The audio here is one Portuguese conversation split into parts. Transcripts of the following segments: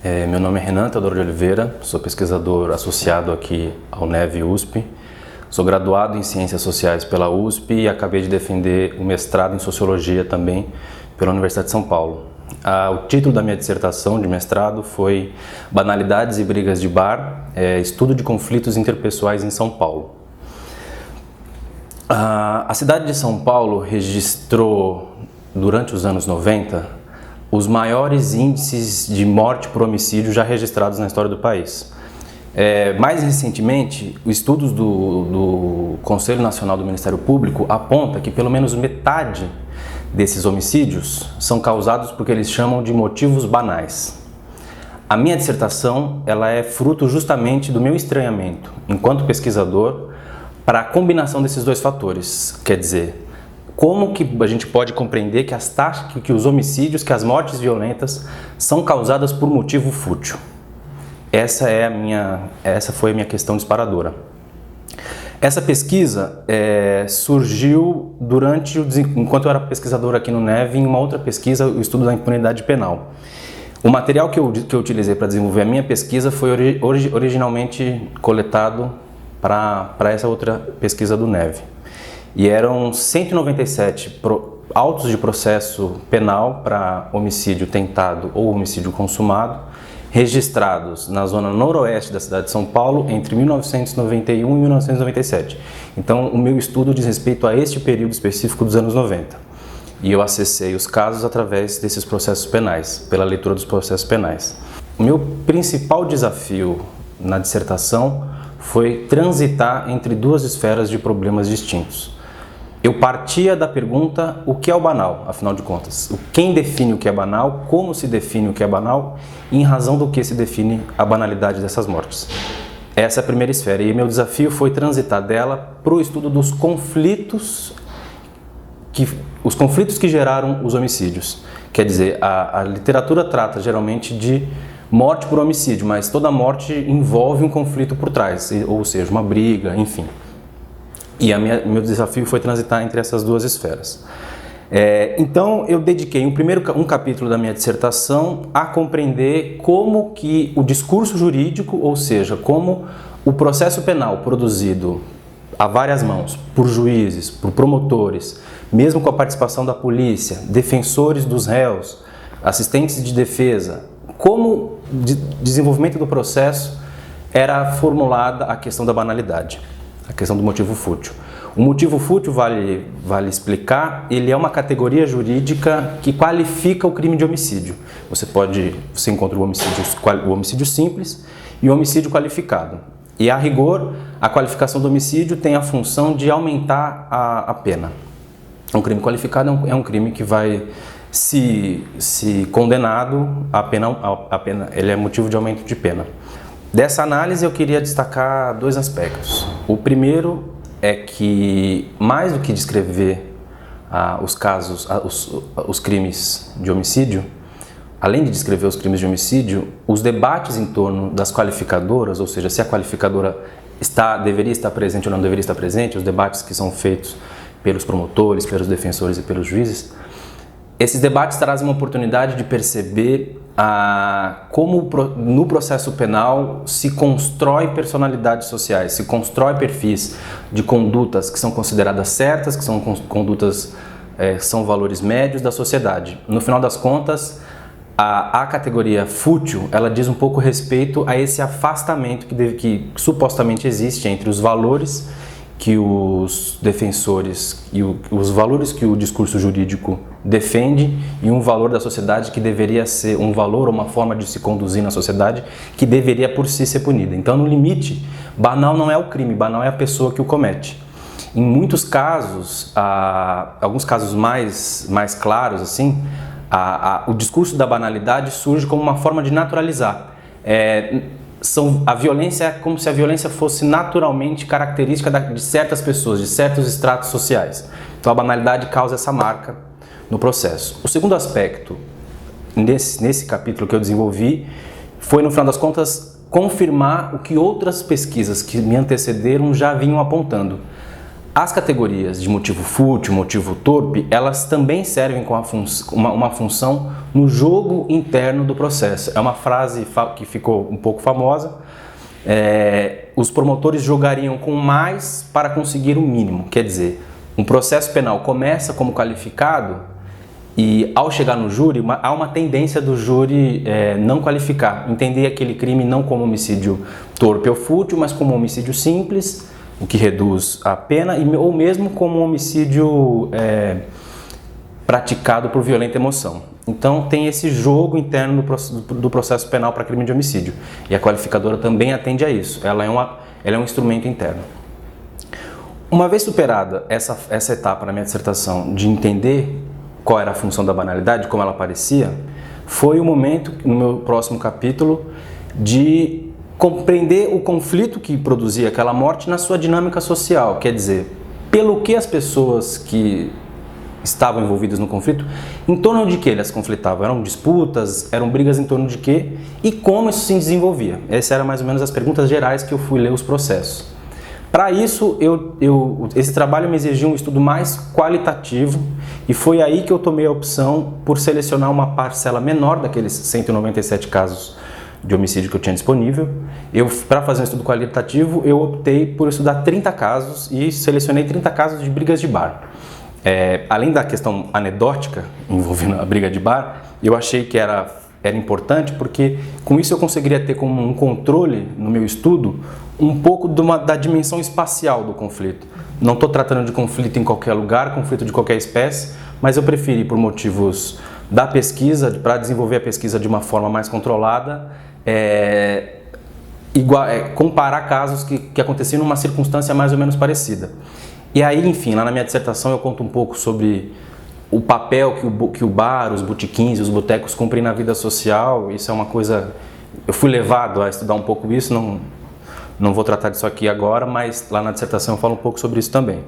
Meu nome é Renan Teodoro de Oliveira, sou pesquisador associado aqui ao NEV USP. Sou graduado em Ciências Sociais pela USP e acabei de defender o mestrado em Sociologia também pela Universidade de São Paulo. O título da minha dissertação de mestrado foi Banalidades e Brigas de Bar, Estudo de Conflitos Interpessoais em São Paulo. A cidade de São Paulo registrou, durante os anos 90, os maiores índices de morte por homicídio já registrados na história do país. Mais recentemente, os estudos do Conselho Nacional do Ministério Público apontam que pelo menos metade desses homicídios são causados porque eles chamam de motivos banais. A minha dissertação ela é fruto justamente do meu estranhamento, enquanto pesquisador, para a combinação desses dois fatores, quer dizer, como que a gente pode compreender que os homicídios, que as mortes violentas são causadas por motivo fútil. Essa foi a minha questão disparadora. Essa pesquisa surgiu enquanto eu era pesquisador aqui no NEV, em uma outra pesquisa, o estudo da impunidade penal. O material que eu utilizei para desenvolver a minha pesquisa foi originalmente coletado para essa outra pesquisa do NEV. E eram 197 autos de processo penal para homicídio tentado ou homicídio consumado, registrados na zona noroeste da cidade de São Paulo entre 1991 e 1997. Então, o meu estudo diz respeito a este período específico dos anos 90. E eu acessei os casos através desses processos penais, pela leitura dos processos penais. O meu principal desafio na dissertação foi transitar entre duas esferas de problemas distintos. Eu partia da pergunta, o que é o banal, afinal de contas? Quem define o que é banal, como se define o que é banal e em razão do que se define a banalidade dessas mortes. Essa é a primeira esfera e meu desafio foi transitar dela para o estudo dos conflitos que geraram os homicídios. Quer dizer, a literatura trata geralmente de morte por homicídio, mas toda morte envolve um conflito por trás, ou seja, uma briga, enfim. E meu desafio foi transitar entre essas duas esferas. Então, eu dediquei um capítulo da minha dissertação a compreender como que o discurso jurídico, ou seja, como o processo penal produzido a várias mãos, por juízes, por promotores, mesmo com a participação da polícia, defensores dos réus, assistentes de defesa, como desenvolvimento do processo era formulada a questão da banalidade. A questão do motivo fútil. O motivo fútil, vale explicar, ele é uma categoria jurídica que qualifica o crime de homicídio. Você encontra o homicídio simples e o homicídio qualificado. E a rigor, a qualificação do homicídio tem a função de aumentar a pena. Um crime qualificado é um crime que vai, se condenado, a pena, ele é motivo de aumento de pena. Dessa análise eu queria destacar dois aspectos. O primeiro é que, mais do que descrever os crimes de homicídio, além de descrever os crimes de homicídio, os debates em torno das qualificadoras, ou seja, se a qualificadora deveria estar presente ou não deveria estar presente, os debates que são feitos pelos promotores, pelos defensores e pelos juízes, esses debates trazem uma oportunidade de perceber como no processo penal se constrói personalidades sociais, se constrói perfis de condutas que são consideradas certas, que são condutas, são valores médios da sociedade. No final das contas, a categoria fútil, ela diz um pouco respeito a esse afastamento que supostamente existe entre os valores que os defensores e os valores que o discurso jurídico defende e um valor da sociedade que deveria ser um valor ou uma forma de se conduzir na sociedade que deveria por si ser punida. Então, no limite, banal não é o crime, banal é a pessoa que o comete. Em muitos casos, alguns casos mais claros, assim, o discurso da banalidade surge como uma forma de naturalizar. A violência é como se a violência fosse naturalmente característica de certas pessoas, de certos estratos sociais. Então a banalidade causa essa marca no processo. O segundo aspecto, nesse capítulo que eu desenvolvi, foi, no final das contas, confirmar o que outras pesquisas que me antecederam já vinham apontando. As categorias de motivo fútil, motivo torpe, elas também servem com uma função no jogo interno do processo. É uma frase que ficou um pouco famosa. Os promotores jogariam com mais para conseguir o mínimo. Quer dizer, um processo penal começa como qualificado e, ao chegar no júri, há uma tendência do júri não qualificar, entender aquele crime não como homicídio torpe ou fútil, mas como homicídio simples, o que reduz a pena, ou mesmo como um homicídio praticado por violenta emoção. Então tem esse jogo interno do processo penal para crime de homicídio, e a qualificadora também atende a isso, ela é um instrumento interno. Uma vez superada essa etapa na minha dissertação de entender qual era a função da banalidade, como ela aparecia, foi o momento, no meu próximo capítulo, de compreender o conflito que produzia aquela morte na sua dinâmica social, quer dizer, pelo que as pessoas que estavam envolvidas no conflito, em torno de que elas conflitavam, eram disputas, eram brigas em torno de quê e como isso se desenvolvia. Essas eram mais ou menos as perguntas gerais que eu fui ler os processos. Para isso, esse trabalho me exigiu um estudo mais qualitativo e foi aí que eu tomei a opção por selecionar uma parcela menor daqueles 197 casos de homicídio que eu tinha disponível. Para fazer um estudo qualitativo, eu optei por estudar 30 casos e selecionei 30 casos de brigas de bar. Além da questão anedótica envolvendo a briga de bar, eu achei que era importante porque com isso eu conseguiria ter como um controle no meu estudo um pouco da dimensão espacial do conflito. Não estou tratando de conflito em qualquer lugar, conflito de qualquer espécie, mas eu preferi, por motivos da pesquisa, para desenvolver a pesquisa de uma forma mais controlada, comparar casos que aconteciam numa circunstância mais ou menos parecida. E aí, enfim, lá na minha dissertação eu conto um pouco sobre o papel que o bar, os botequins e os botecos cumprem na vida social. Isso é uma coisa... Eu fui levado a estudar um pouco isso, não vou tratar disso aqui agora, mas lá na dissertação eu falo um pouco sobre isso também.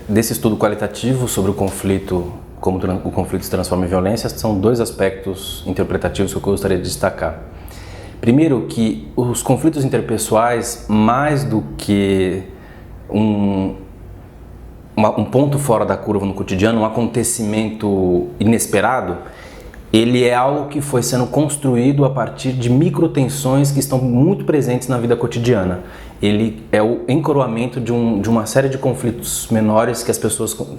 Desse estudo qualitativo sobre o conflito, como o conflito se transforma em violência, são dois aspectos interpretativos que eu gostaria de destacar. Primeiro, que os conflitos interpessoais, mais do que um ponto fora da curva no cotidiano, um acontecimento inesperado, ele é algo que foi sendo construído a partir de microtensões que estão muito presentes na vida cotidiana. Ele é o encoroamento de uma série de conflitos menores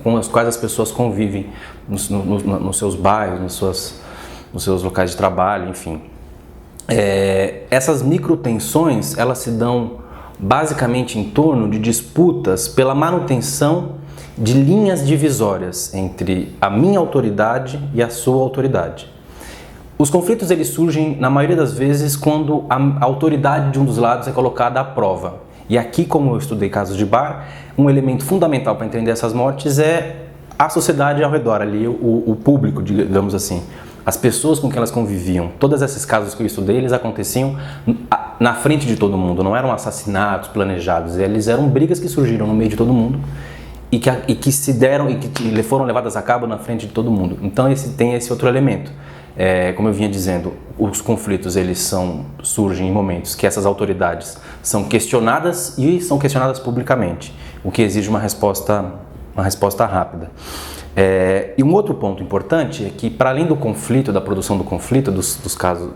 com os quais as pessoas convivem nos seus bairros, nos seus locais de trabalho, enfim. Essas microtensões, elas se dão basicamente em torno de disputas pela manutenção de linhas divisórias entre a minha autoridade e a sua autoridade. Os conflitos eles surgem, na maioria das vezes, quando a autoridade de um dos lados é colocada à prova. E aqui, como eu estudei casos de bar, um elemento fundamental para entender essas mortes é a sociedade ao redor, ali, o público, digamos assim. As pessoas com quem elas conviviam. Todos esses casos que eu estudei, eles aconteciam na frente de todo mundo, não eram assassinatos planejados, eles eram brigas que surgiram no meio de todo mundo e que se deram e que foram levadas a cabo na frente de todo mundo. Então tem esse outro elemento. Como eu vinha dizendo, os conflitos eles surgem em momentos que essas autoridades são questionadas e são questionadas publicamente, o que exige uma resposta rápida. E um outro ponto importante é que, para além do conflito, da produção do conflito, dos casos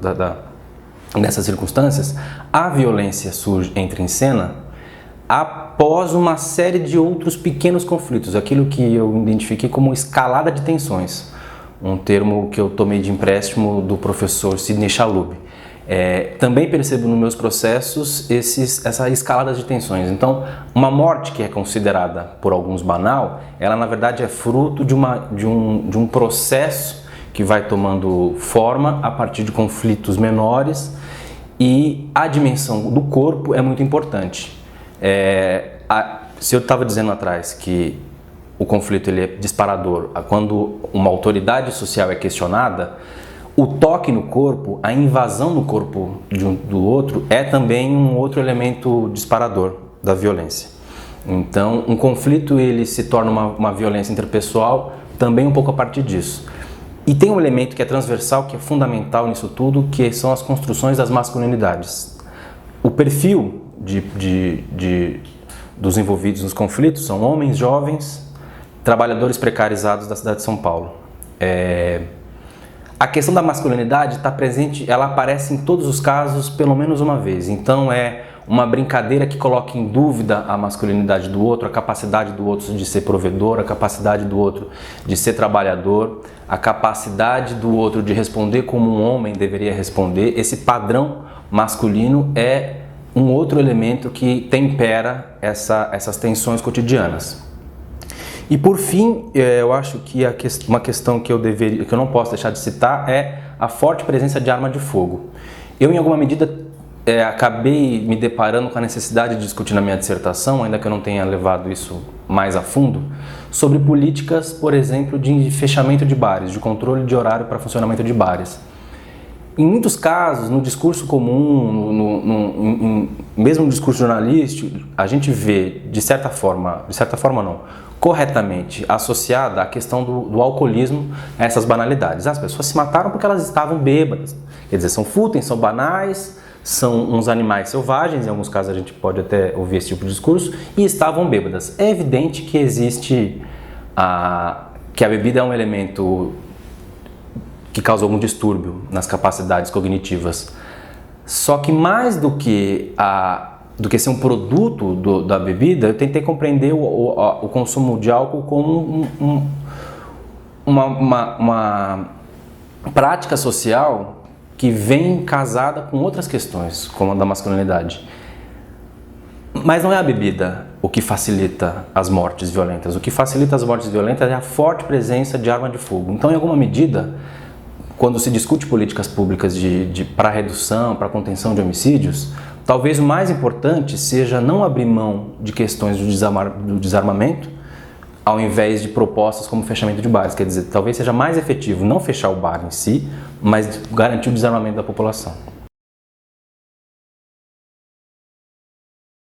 nessas circunstâncias, a violência entra em cena após uma série de outros pequenos conflitos, aquilo que eu identifiquei como escalada de tensões, um termo que eu tomei de empréstimo do professor Sidney Chalub. Também percebo nos meus processos essa escalada de tensões. Então, uma morte que é considerada por alguns banal, ela na verdade é fruto de um processo que vai tomando forma a partir de conflitos menores, e a dimensão do corpo é muito importante. Se eu estava dizendo atrás que o conflito ele é disparador quando uma autoridade social é questionada, o toque no corpo, a invasão no corpo do outro é também um outro elemento disparador da violência. Então, um conflito ele se torna uma violência interpessoal também um pouco a partir disso. E tem um elemento que é transversal, que é fundamental nisso tudo, que são as construções das masculinidades. O perfil dos envolvidos nos conflitos são homens jovens, trabalhadores precarizados da cidade de São Paulo. A questão da masculinidade está presente, ela aparece em todos os casos pelo menos uma vez. Então é uma brincadeira que coloca em dúvida a masculinidade do outro, a capacidade do outro de ser provedor, a capacidade do outro de ser trabalhador, a capacidade do outro de responder como um homem deveria responder. Esse padrão masculino é um outro elemento que tempera essas tensões cotidianas. E por fim, eu acho que uma questão que eu não posso deixar de citar é a forte presença de arma de fogo. Eu, em alguma medida, acabei me deparando com a necessidade de discutir na minha dissertação, ainda que eu não tenha levado isso mais a fundo, sobre políticas, por exemplo, de fechamento de bares, de controle de horário para funcionamento de bares. Em muitos casos, no discurso comum, mesmo no discurso jornalístico, a gente vê, de certa forma não, corretamente associada a questão do alcoolismo a essas banalidades. As pessoas se mataram porque elas estavam bêbadas. Quer dizer, são fúteis, são banais, são uns animais selvagens, em alguns casos a gente pode até ouvir esse tipo de discurso, e estavam bêbadas. É evidente que que a bebida é um elemento que causa algum distúrbio nas capacidades cognitivas. Só que mais do que ser um produto da bebida, eu tentei compreender o consumo de álcool como uma prática social que vem casada com outras questões, como a da masculinidade. Mas não é a bebida o que facilita as mortes violentas. O que facilita as mortes violentas é a forte presença de arma de fogo. Então, em alguma medida, quando se discute políticas públicas para redução, para contenção de homicídios, talvez o mais importante seja não abrir mão de questões do desarmamento, ao invés de propostas como fechamento de bares. Quer dizer, talvez seja mais efetivo não fechar o bar em si, mas garantir o desarmamento da população.